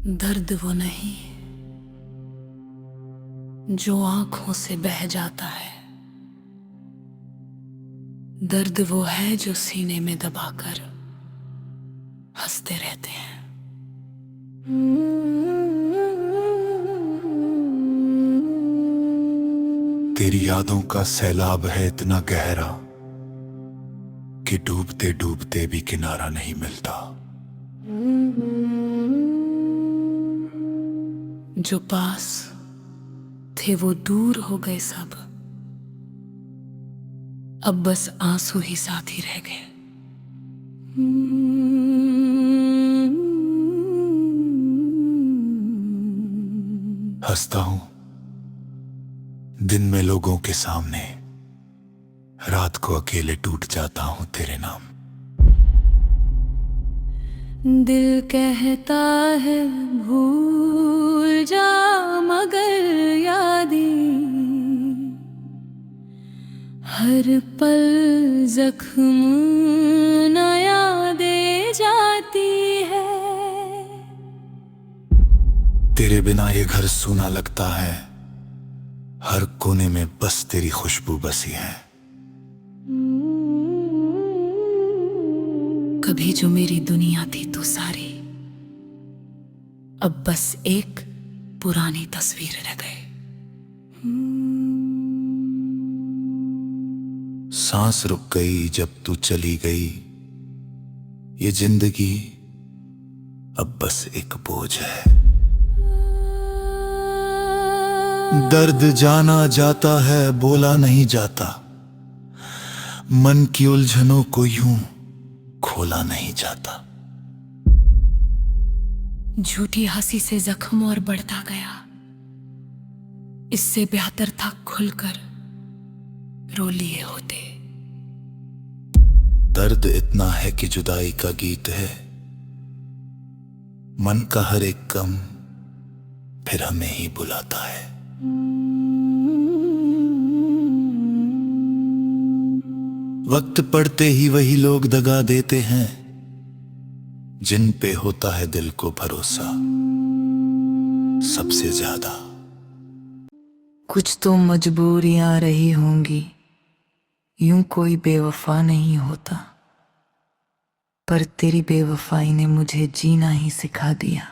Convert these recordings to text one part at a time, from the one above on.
दर्द वो नहीं जो आंखों से बह जाता है। दर्द वो है जो सीने में दबाकर हंसते रहते हैं। तेरी यादों का सैलाब है इतना गहरा कि डूबते डूबते भी किनारा नहीं मिलता। जो पास थे वो दूर हो गए सब, अब बस आंसू ही साथी रह गए। हंसता हूं दिन में लोगों के सामने, रात को अकेले टूट जाता हूं तेरे नाम। दिल कहता है भूल जा मगर यादें हर पल जख्म नया दे जाती है। तेरे बिना ये घर सूना लगता है, हर कोने में बस तेरी खुशबू बसी है। कभी जो मेरी दुनिया थी तो सारी, अब बस एक पुरानी तस्वीर रह गए। सांस रुक गई जब तू चली गई, ये जिंदगी अब बस एक बोझ है। दर्द जाना जाता है बोला नहीं जाता, मन की उलझनों को यूं खोला नहीं जाता। झूठी हंसी से जख्म और बढ़ता गया, इससे बेहतर था खुलकर रो लिए होते। दर्द इतना है कि जुदाई का गीत है, मन का हर एक गम फिर हमें ही बुलाता है। वक्त पड़ते ही वही लोग दगा देते हैं, जिन पे होता है दिल को भरोसा सबसे ज्यादा। कुछ तो मजबूरियां रही होंगी, यूं कोई बेवफा नहीं होता, पर तेरी बेवफाई ने मुझे जीना ही सिखा दिया।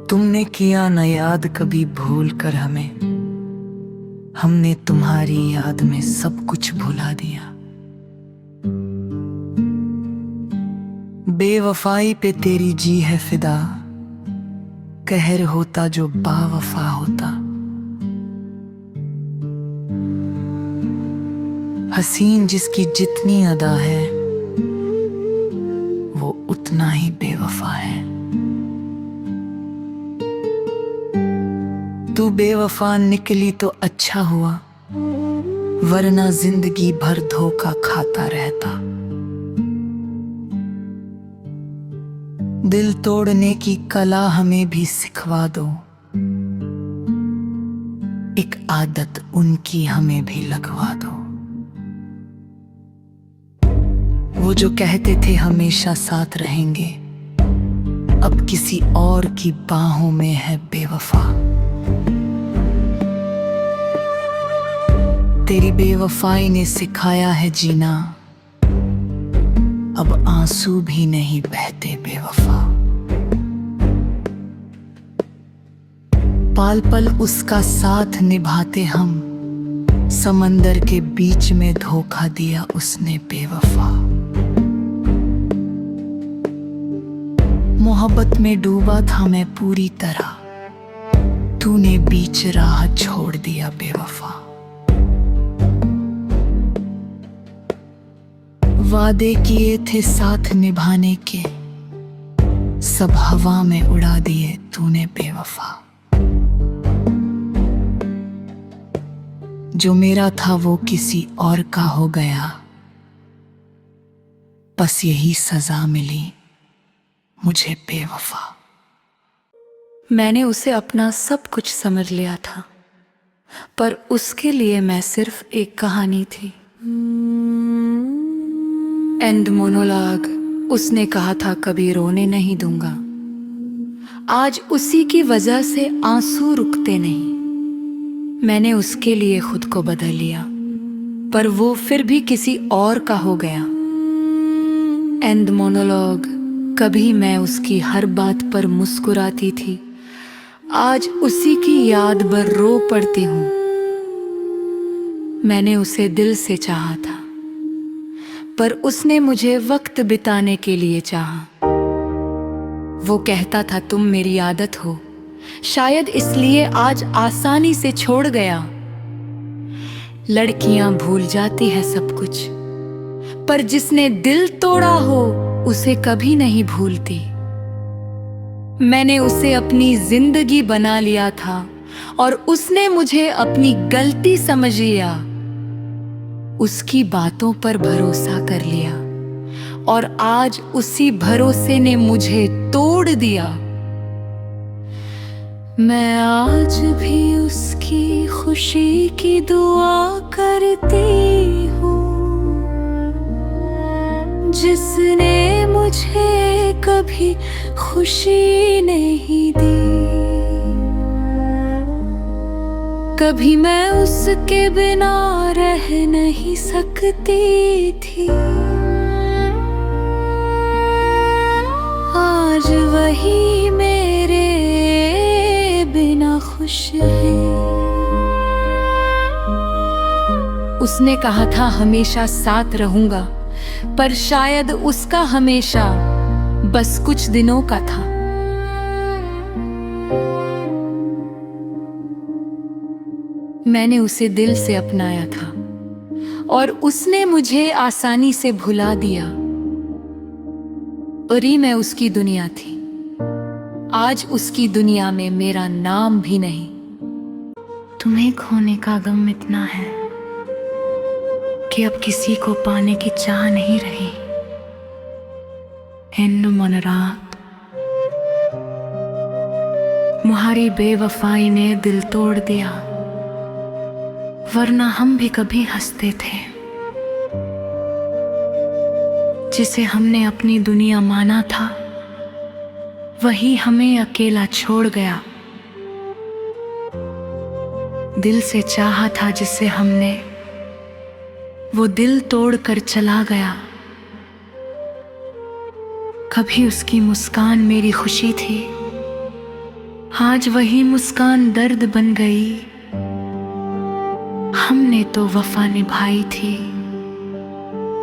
तुमने किया न याद कभी भूल कर हमें, हमने तुम्हारी याद में सब कुछ भुला दिया। बेवफाई पे तेरी जी है फिदा, कहर होता जो बावफा होता। हसीन जिसकी जितनी अदा है, वो उतना ही बेवफा है। तू बेवफा निकली तो अच्छा हुआ, वरना जिंदगी भर धोखा खाता रहता। दिल तोड़ने की कला हमें भी सिखवा दो, एक आदत उनकी हमें भी लगवा दो। वो जो कहते थे हमेशा साथ रहेंगे, अब किसी और की बाहों में है बेवफा। तेरी बेवफाई ने सिखाया है जीना, अब आंसू भी नहीं बहते बेवफा। पाल पल उसका साथ निभाते हम, समंदर के बीच में धोखा दिया उसने बेवफा। मोहब्बत में डूबा था मैं पूरी तरह, तूने बीच राह छोड़ दिया बेवफा। वादे किए थे साथ निभाने के, सब हवा में उड़ा दिए तूने बेवफा। जो मेरा था वो किसी और का हो गया, बस यही सजा मिली मुझे बेवफा। मैंने उसे अपना सब कुछ समझ लिया था, पर उसके लिए मैं सिर्फ एक कहानी थी। एंड मोनोलॉग उसने कहा था कभी रोने नहीं दूंगा। आज उसी की वजह से आंसू रुकते नहीं। मैंने उसके लिए खुद को बदल लिया, पर वो फिर भी किसी और का हो गया। And monologue. कभी मैं उसकी हर बात पर मुस्कुराती थी, आज उसी की याद भर रो पड़ती हूँ। मैंने उसे दिल से चाहा था, पर उसने मुझे वक्त बिताने के लिए चाहा। वो कहता था तुम मेरी आदत हो, शायद इसलिए आज आसानी से छोड़ गया। लड़कियां भूल जाती है सब कुछ, पर जिसने दिल तोड़ा हो उसे कभी नहीं भूलती। मैंने उसे अपनी जिंदगी बना लिया था और उसने मुझे अपनी गलती समझ लिया। उसकी बातों पर भरोसा कर लिया और आज उसी भरोसे ने मुझे तोड़ दिया। मैं आज भी उसकी खुशी की दुआ करती हूँ, जिसने मुझे कभी खुशी नहीं दी। कभी मैं उसके बिना रह नहीं सकती थी, आज वही मेरे बिना खुश है। उसने कहा था हमेशा साथ रहूंगा, पर शायद उसका हमेशा बस कुछ दिनों का था। मैंने उसे दिल से अपनाया था और उसने मुझे आसानी से भुला दिया। और ही मैं उसकी दुनिया थी, आज उसकी दुनिया में मेरा नाम भी नहीं। तुम्हें खोने का गम इतना है कि अब किसी को पाने की चाह नहीं रही। हिंद मन रात, तुम्हारी बेवफाई ने दिल तोड़ दिया, वरना हम भी कभी हंसते थे। जिसे हमने अपनी दुनिया माना था, वही हमें अकेला छोड़ गया। दिल से चाहा था जिसे हमने, वो दिल तोड़ कर चला गया। कभी उसकी मुस्कान मेरी खुशी थी, आज वही मुस्कान दर्द बन गई। हमने तो वफा निभाई थी,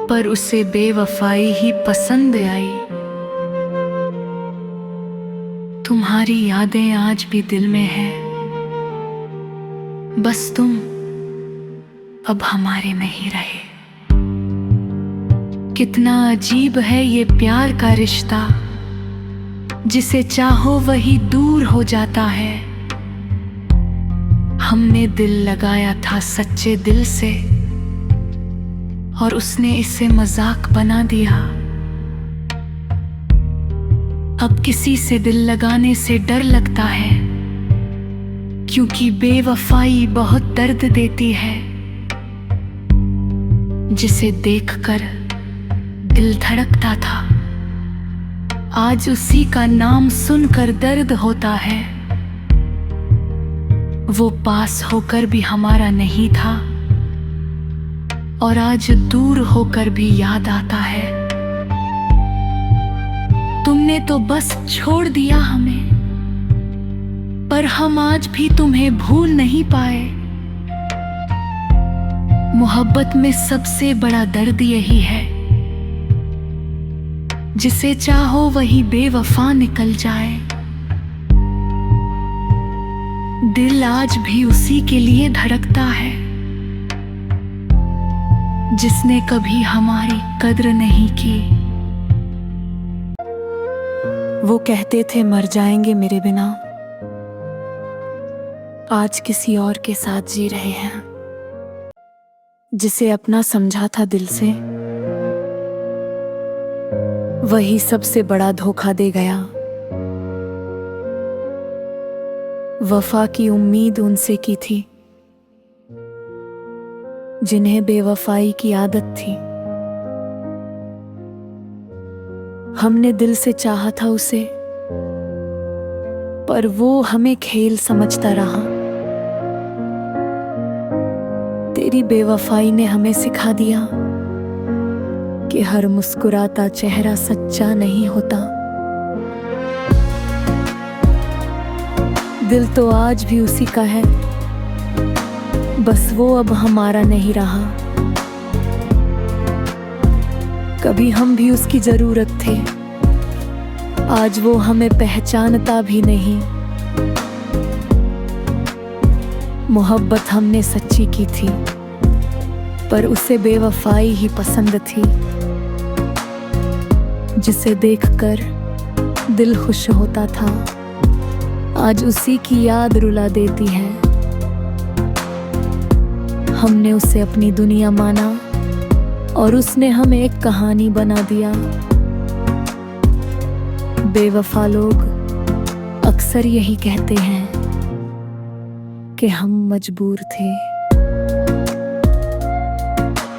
पर उसे बेवफाई ही पसंद आई। तुम्हारी यादें आज भी दिल में है, बस तुम अब हमारे में ही रहे। कितना अजीब है ये प्यार का रिश्ता, जिसे चाहो वही दूर हो जाता है। हमने दिल लगाया था सच्चे दिल से, और उसने इसे मजाक बना दिया। अब किसी से दिल लगाने से डर लगता है, क्योंकि बेवफाई बहुत दर्द देती है। जिसे देखकर दिल धड़कता था, आज उसी का नाम सुनकर दर्द होता है। वो पास होकर भी हमारा नहीं था, और आज दूर होकर भी याद आता है। तुमने तो बस छोड़ दिया हमें, पर हम आज भी तुम्हें भूल नहीं पाए। मोहब्बत में सबसे बड़ा दर्द यही है, जिसे चाहो वही बेवफा निकल जाए। दिल आज भी उसी के लिए धड़कता है, जिसने कभी हमारी कद्र नहीं की। वो कहते थे मर जाएंगे मेरे बिना, आज किसी और के साथ जी रहे हैं। जिसे अपना समझा था दिल से, वही सबसे बड़ा धोखा दे गया। वफा की उम्मीद उनसे की थी, जिन्हें बेवफाई की आदत थी। हमने दिल से चाहा था उसे, पर वो हमें खेल समझता रहा। तेरी बेवफाई ने हमें सिखा दिया कि हर मुस्कुराता चेहरा सच्चा नहीं होता। दिल तो आज भी उसी का है, बस वो अब हमारा नहीं रहा। कभी हम भी उसकी जरूरत थे, आज वो हमें पहचानता भी नहीं। मोहब्बत हमने सच्ची की थी, पर उसे बेवफाई ही पसंद थी। जिसे देखकर दिल खुश होता था, आज उसी की याद रुला देती है। हमने उसे अपनी दुनिया माना और उसने हमें एक कहानी बना दिया। बेवफा लोग अक्सर यही कहते हैं कि हम मजबूर थे।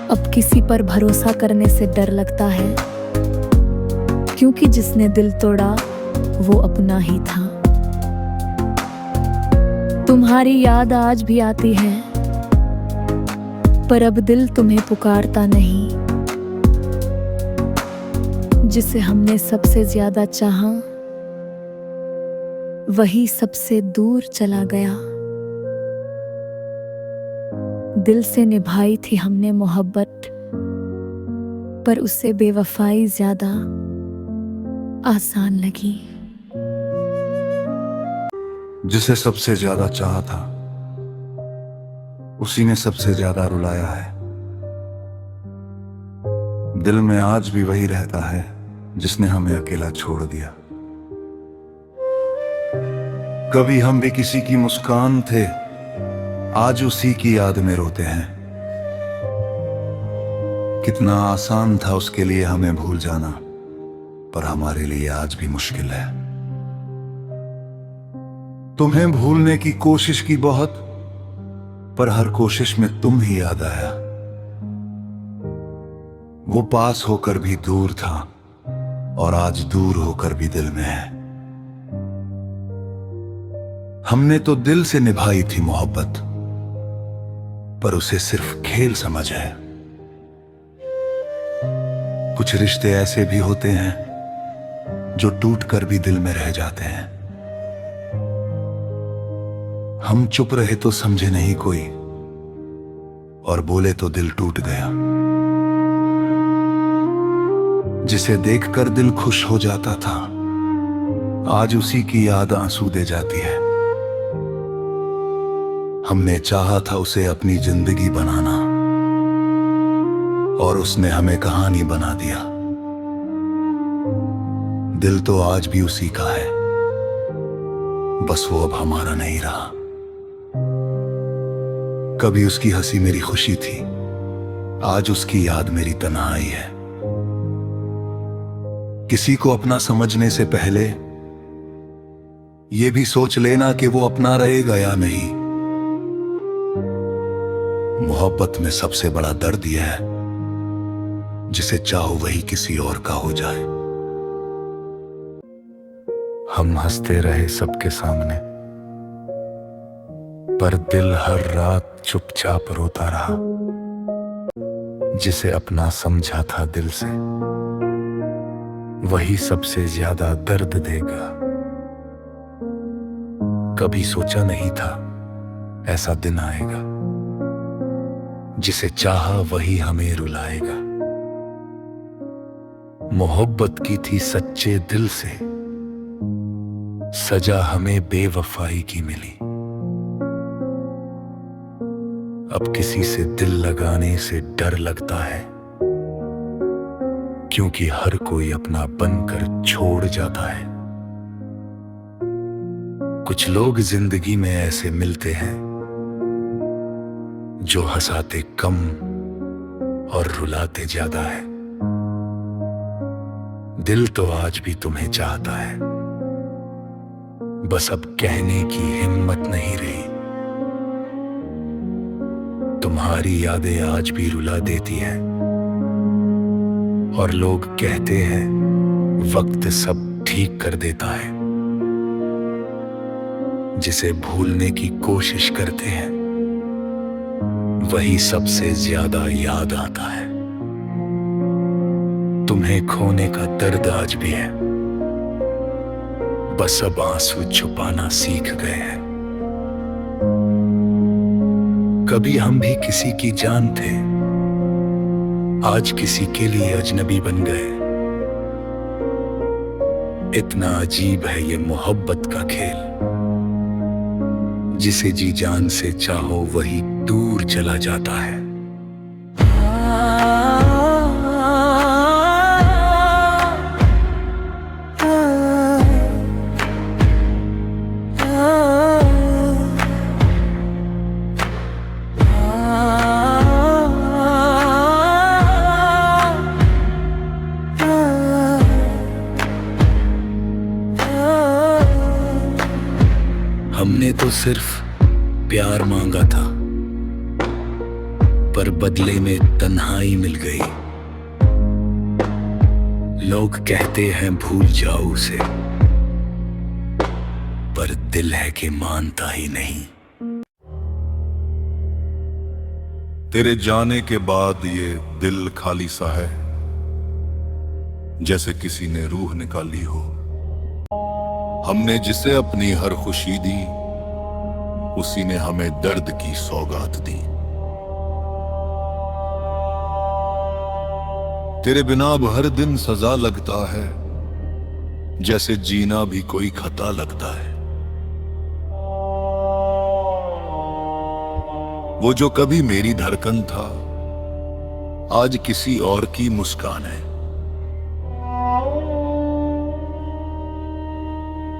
अब किसी पर भरोसा करने से डर लगता है, क्योंकि जिसने दिल तोड़ा वो अपना ही था। तुम्हारी याद आज भी आती है, पर अब दिल तुम्हें पुकारता नहीं। जिसे हमने सबसे ज्यादा चाहा, वही सबसे दूर चला गया। दिल से निभाई थी हमने मोहब्बत, पर उससे बेवफाई ज्यादा आसान लगी। जिसे सबसे ज्यादा चाहा था, उसी ने सबसे ज्यादा रुलाया है। दिल में आज भी वही रहता है जिसने हमें अकेला छोड़ दिया। कभी हम भी किसी की मुस्कान थे, आज उसी की याद में रोते हैं। कितना आसान था उसके लिए हमें भूल जाना, पर हमारे लिए आज भी मुश्किल है। तुम्हें भूलने की कोशिश की बहुत, पर हर कोशिश में तुम ही याद आया। वो पास होकर भी दूर था और आज दूर होकर भी दिल में है। हमने तो दिल से निभाई थी मोहब्बत, पर उसे सिर्फ खेल समझ है। कुछ रिश्ते ऐसे भी होते हैं जो टूट कर भी दिल में रह जाते हैं। हम चुप रहे तो समझे नहीं कोई, और बोले तो दिल टूट गया। जिसे देखकर दिल खुश हो जाता था, आज उसी की याद आंसू दे जाती है। हमने चाहा था उसे अपनी जिंदगी बनाना, और उसने हमें कहानी बना दिया। दिल तो आज भी उसी का है, बस वो अब हमारा नहीं रहा। कभी उसकी हंसी मेरी खुशी थी, आज उसकी याद मेरी तन्हाई है। किसी को अपना समझने से पहले ये भी सोच लेना कि वो अपना रहेगा या नहीं। मोहब्बत में सबसे बड़ा दर्द यह है, जिसे चाहो वही किसी और का हो जाए। हम हंसते रहे सबके सामने, पर दिल हर रात चुपचाप रोता रहा। जिसे अपना समझा था दिल से, वही सबसे ज्यादा दर्द देगा। कभी सोचा नहीं था ऐसा दिन आएगा, जिसे चाहा वही हमें रुलाएगा। मोहब्बत की थी सच्चे दिल से, सजा हमें बेवफाई की मिली। अब किसी से दिल लगाने से डर लगता है, क्योंकि हर कोई अपना बनकर छोड़ जाता है। कुछ लोग जिंदगी में ऐसे मिलते हैं जो हंसाते कम और रुलाते ज्यादा है। दिल तो आज भी तुम्हें चाहता है, बस अब कहने की हिम्मत नहीं रही। तुम्हारी यादें आज भी रुला देती हैं, और लोग कहते हैं वक्त सब ठीक कर देता है। जिसे भूलने की कोशिश करते हैं वही सबसे ज्यादा याद आता है। तुम्हें खोने का दर्द आज भी है, बस अब आंसू छुपाना सीख गए हैं। कभी हम भी किसी की जान थे, आज किसी के लिए अजनबी बन गए। इतना अजीब है ये मोहब्बत का खेल, जिसे जी जान से चाहो वही दूर चला जाता है। हमने तो सिर्फ प्यार मांगा था, पर बदले में तन्हाई मिल गई। लोग कहते हैं भूल जाओ उसे, पर दिल है कि मानता ही नहीं। तेरे जाने के बाद ये दिल खाली सा है, जैसे किसी ने रूह निकाली हो। हमने जिसे अपनी हर खुशी दी, उसी ने हमें दर्द की सौगात दी। तेरे बिना अब हर दिन सजा लगता है, जैसे जीना भी कोई खता लगता है। वो जो कभी मेरी धड़कन था, आज किसी और की मुस्कान है।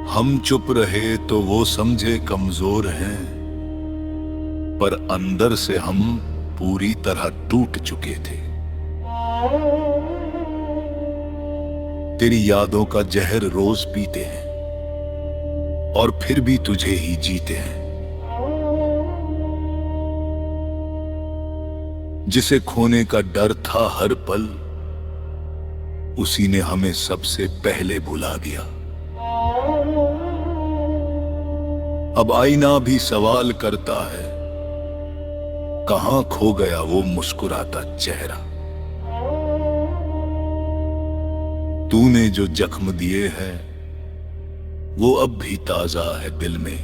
हम चुप रहे तो वो समझे कमजोर हैं, पर अंदर से हम पूरी तरह टूट चुके थे। तेरी यादों का जहर रोज पीते हैं, और फिर भी तुझे ही जीते हैं। जिसे खोने का डर था हर पल, उसी ने हमें सबसे पहले भुला दिया। अब आईना भी सवाल करता है, कहां खो गया वो मुस्कुराता चेहरा। तूने जो जख्म दिए हैं वो अब भी ताजा है दिल में।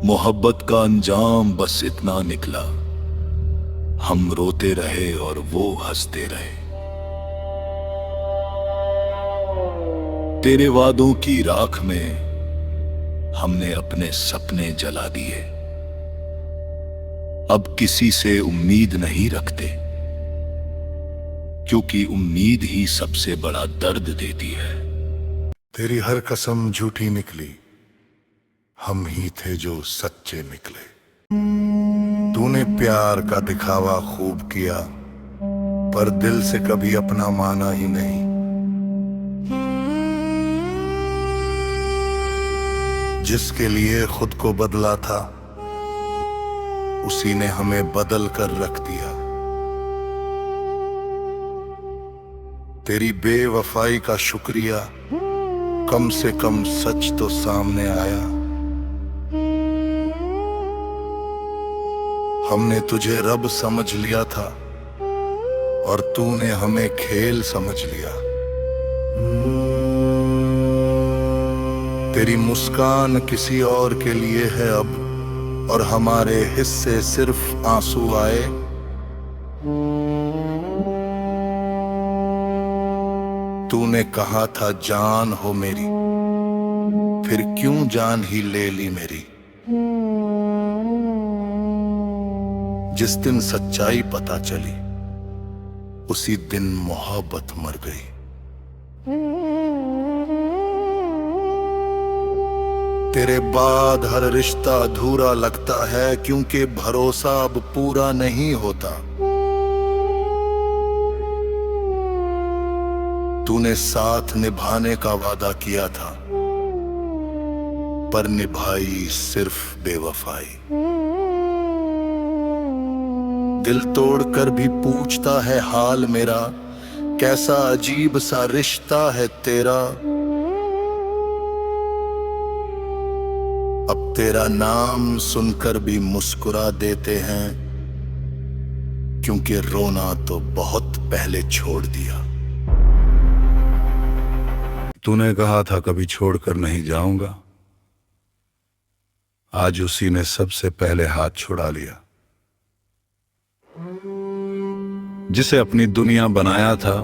मोहब्बत का अंजाम बस इतना निकला, हम रोते रहे और वो हंसते रहे। तेरे वादों की राख में हमने अपने सपने जला दिए। अब किसी से उम्मीद नहीं रखते, क्योंकि उम्मीद ही सबसे बड़ा दर्द देती है। तेरी हर कसम झूठी निकली, हम ही थे जो सच्चे निकले। तूने प्यार का दिखावा खूब किया, पर दिल से कभी अपना माना ही नहीं। जिसके लिए खुद को बदला था, उसी ने हमें बदल कर रख दिया। तेरी बेवफाई का शुक्रिया, कम से कम सच तो सामने आया। हमने तुझे रब समझ लिया था, और तूने हमें खेल समझ लिया। तेरी मुस्कान किसी और के लिए है अब, और हमारे हिस्से सिर्फ आंसू आए। तूने कहा था जान हो मेरी, फिर क्यों जान ही ले ली मेरी। जिस दिन सच्चाई पता चली, उसी दिन मोहब्बत मर गई। तेरे बाद हर रिश्ता अधूरा लगता है, क्योंकि भरोसा अब पूरा नहीं होता। तूने साथ निभाने का वादा किया था, पर निभाई सिर्फ बेवफाई। दिल तोड़कर भी पूछता है हाल मेरा, कैसा अजीब सा रिश्ता है तेरा। अब तेरा नाम सुनकर भी मुस्कुरा देते हैं, क्योंकि रोना तो बहुत पहले छोड़ दिया। तूने कहा था कभी छोड़कर नहीं जाऊंगा, आज उसी ने सबसे पहले हाथ छुड़ा लिया। जिसे अपनी दुनिया बनाया था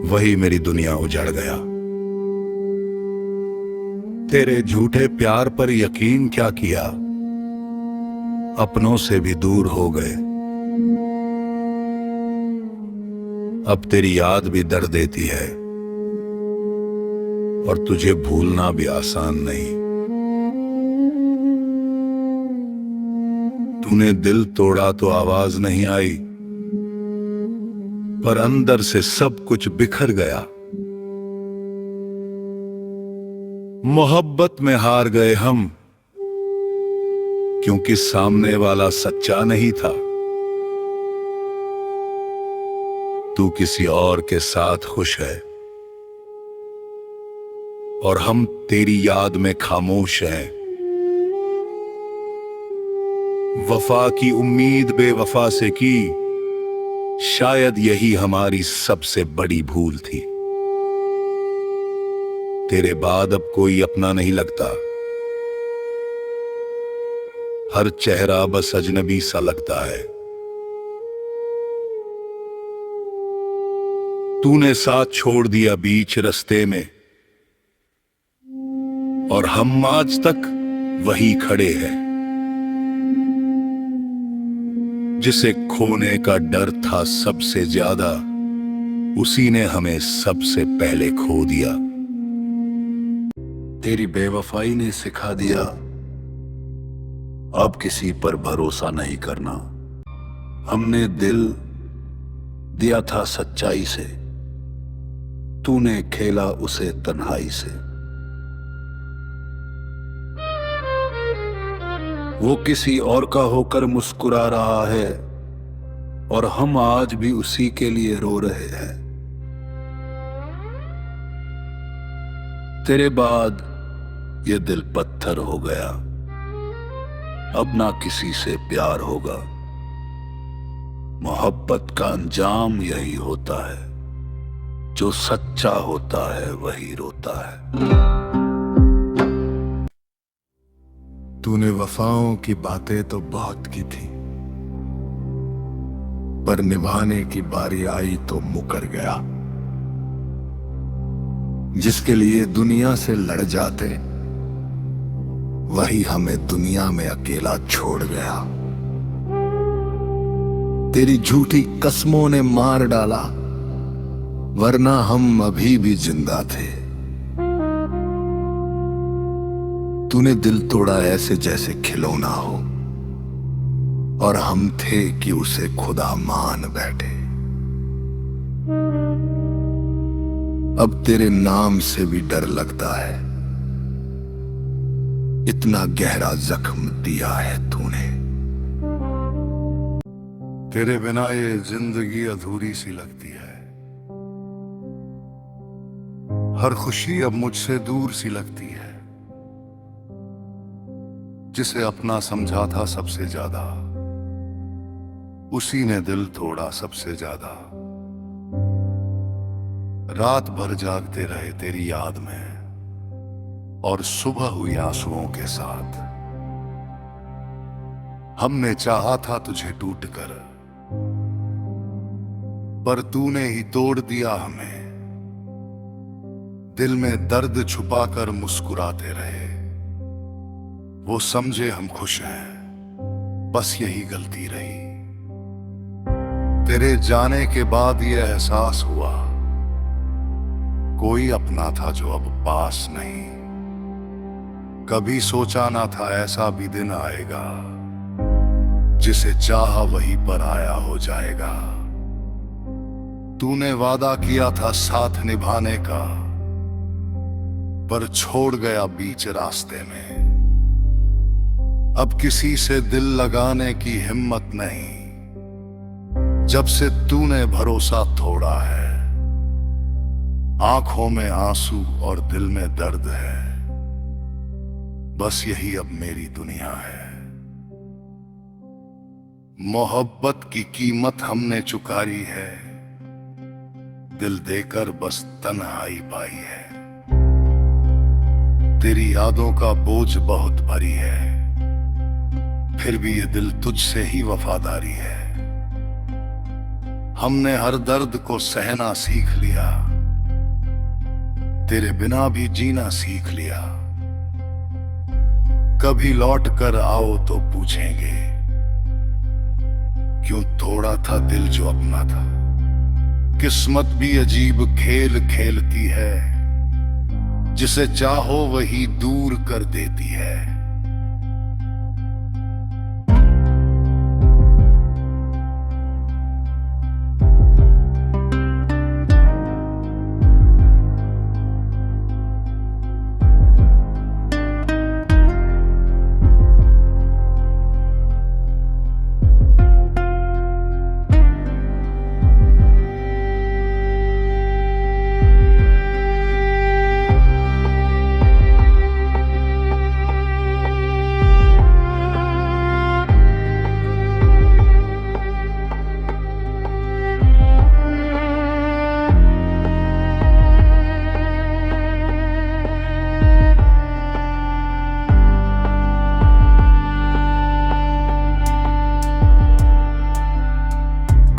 वही मेरी दुनिया उजड़ गया। तेरे झूठे प्यार पर यकीन क्या किया, अपनों से भी दूर हो गए। अब तेरी याद भी दर्द देती है और तुझे भूलना भी आसान नहीं। तूने दिल तोड़ा तो आवाज नहीं आई, पर अंदर से सब कुछ बिखर गया। मोहब्बत में हार गए हम, क्योंकि सामने वाला सच्चा नहीं था। तू किसी और के साथ खुश है और हम तेरी याद में खामोश हैं। वफा की उम्मीद बेवफा से की, शायद यही हमारी सबसे बड़ी भूल थी। तेरे बाद अब कोई अपना नहीं लगता, हर चेहरा बस अजनबी सा लगता है। तूने साथ छोड़ दिया बीच रास्ते में, और हम आज तक वही खड़े हैं। जिसे खोने का डर था सबसे ज्यादा, उसी ने हमें सबसे पहले खो दिया। तेरी बेवफाई ने सिखा दिया अब किसी पर भरोसा नहीं करना। हमने दिल दिया था सच्चाई से, तूने खेला उसे तन्हाई से। वो किसी और का होकर मुस्कुरा रहा है और हम आज भी उसी के लिए रो रहे हैं। तेरे बाद ये दिल पत्थर हो गया, अब ना किसी से प्यार होगा। मोहब्बत का अंजाम यही होता है, जो सच्चा होता है वही रोता है। तूने वफाओं की बातें तो बहुत की थी, पर निभाने की बारी आई तो मुकर गया। जिसके लिए दुनिया से लड़ जाते, वही हमें दुनिया में अकेला छोड़ गया। तेरी झूठी कस्मों ने मार डाला, वरना हम अभी भी जिंदा थे। तूने दिल तोड़ा ऐसे जैसे खिलौना हो, और हम थे कि उसे खुदा मान बैठे। अब तेरे नाम से भी डर लगता है, इतना गहरा जख्म दिया है तूने। तेरे बिना ये जिंदगी अधूरी सी लगती है, हर खुशी अब मुझसे दूर सी लगती है। जिसे अपना समझा था सबसे ज्यादा, उसी ने दिल तोड़ा सबसे ज्यादा। रात भर जागते रहे तेरी याद में, और सुबह हुई आंसुओं के साथ। हमने चाहा था तुझे टूटकर, पर तूने ही तोड़ दिया हमें। दिल में दर्द छुपाकर मुस्कुराते रहे, वो समझे हम खुश हैं, बस यही गलती रही। तेरे जाने के बाद ये एहसास हुआ, कोई अपना था जो अब पास नहीं। कभी सोचा ना था ऐसा भी दिन आएगा, जिसे चाहा वहीं पर आया हो जाएगा। तूने वादा किया था साथ निभाने का, पर छोड़ गया बीच रास्ते में। अब किसी से दिल लगाने की हिम्मत नहीं, जब से तूने भरोसा तोड़ा है, आंखों में आंसू और दिल में दर्द है। बस यही अब मेरी दुनिया है। मोहब्बत की कीमत हमने चुकारी है, दिल देकर बस तन्हाई पाई है। तेरी यादों का बोझ बहुत भारी है, फिर भी ये दिल तुझसे ही वफादारी है। हमने हर दर्द को सहना सीख लिया, तेरे बिना भी जीना सीख लिया। कभी लौट कर आओ तो पूछेंगे, क्यों तोड़ा था दिल जो अपना था। किस्मत भी अजीब खेल खेलती है, जिसे चाहो वही दूर कर देती है।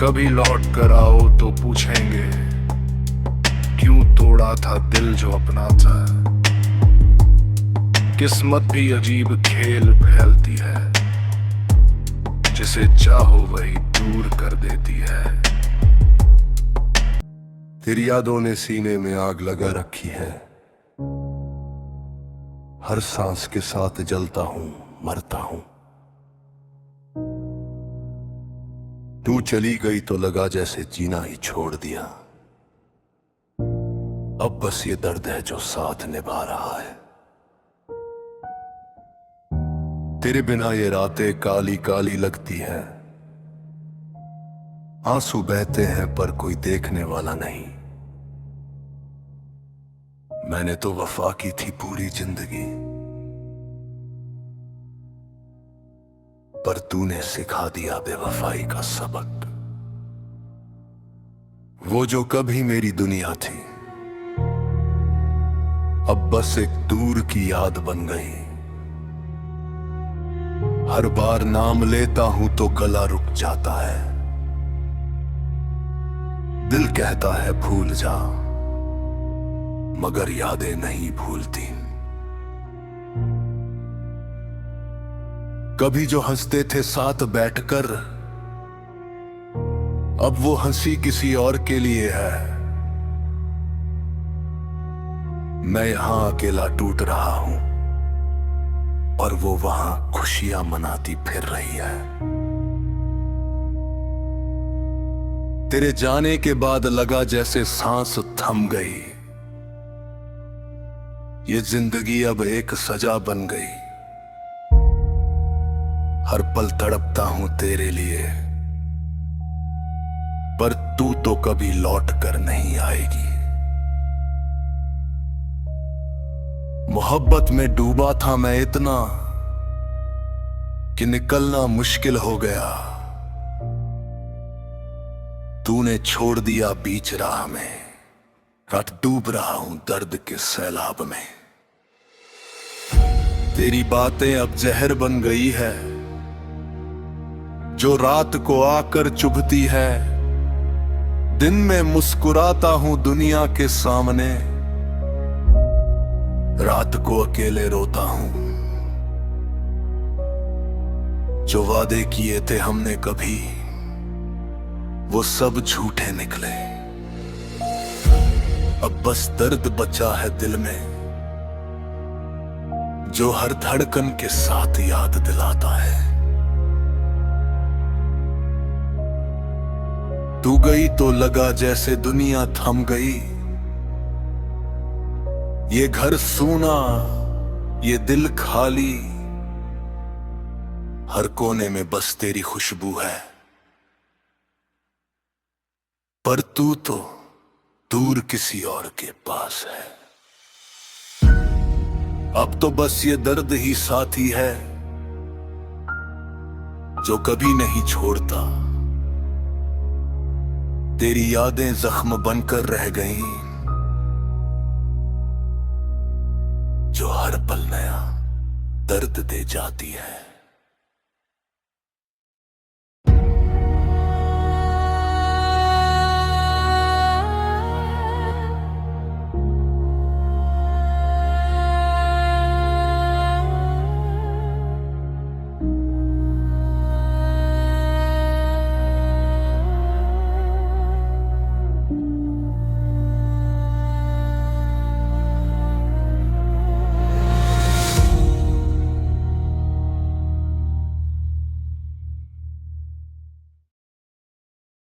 कभी लौट कर आओ तो पूछेंगे, क्यों तोड़ा था दिल जो अपना था। किस्मत भी अजीब खेल खेलती है, जिसे चाहो वही दूर कर देती है। तेरी यादों ने सीने में आग लगा रखी है, हर सांस के साथ जलता हूं, मरता हूं। तू चली गई तो लगा जैसे जीना ही छोड़ दिया। अब बस ये दर्द है जो साथ निभा रहा है। तेरे बिना ये रातें काली काली लगती है, आंसू बहते हैं पर कोई देखने वाला नहीं। मैंने तो वफा की थी पूरी जिंदगी, पर तूने सिखा दिया बेवफाई का सबक। वो जो कभी मेरी दुनिया थी, अब बस एक दूर की याद बन गई। हर बार नाम लेता हूं तो गला रुक जाता है। दिल कहता है भूल जा, मगर यादें नहीं भूलती। कभी जो हंसते थे साथ बैठकर, अब वो हंसी किसी और के लिए है। मैं यहां अकेला टूट रहा हूं और वो वहां खुशियां मनाती फिर रही है। तेरे जाने के बाद लगा जैसे सांस थम गई। ये जिंदगी अब एक सजा बन गई। हर पल तड़पता हूं तेरे लिए, पर तू तो कभी लौट कर नहीं आएगी। मोहब्बत में डूबा था मैं इतना कि निकलना मुश्किल हो गया। तूने छोड़ दिया बीच राह में, रात डूब रहा हूं दर्द के सैलाब में। तेरी बातें अब जहर बन गई है, जो रात को आकर चुभती है। दिन में मुस्कुराता हूं दुनिया के सामने, रात को अकेले रोता हूं। जो वादे किए थे हमने कभी, वो सब झूठे निकले। अब बस दर्द बचा है दिल में, जो हर धड़कन के साथ याद दिलाता है। तू गई तो लगा जैसे दुनिया थम गई। ये घर सूना, ये दिल खाली, हर कोने में बस तेरी खुशबू है। पर तू तो दूर किसी और के पास है। अब तो बस ये दर्द ही साथी है जो कभी नहीं छोड़ता। तेरी यादें जख्म बनकर रह गईं जो हर पल नया दर्द दे जाती है।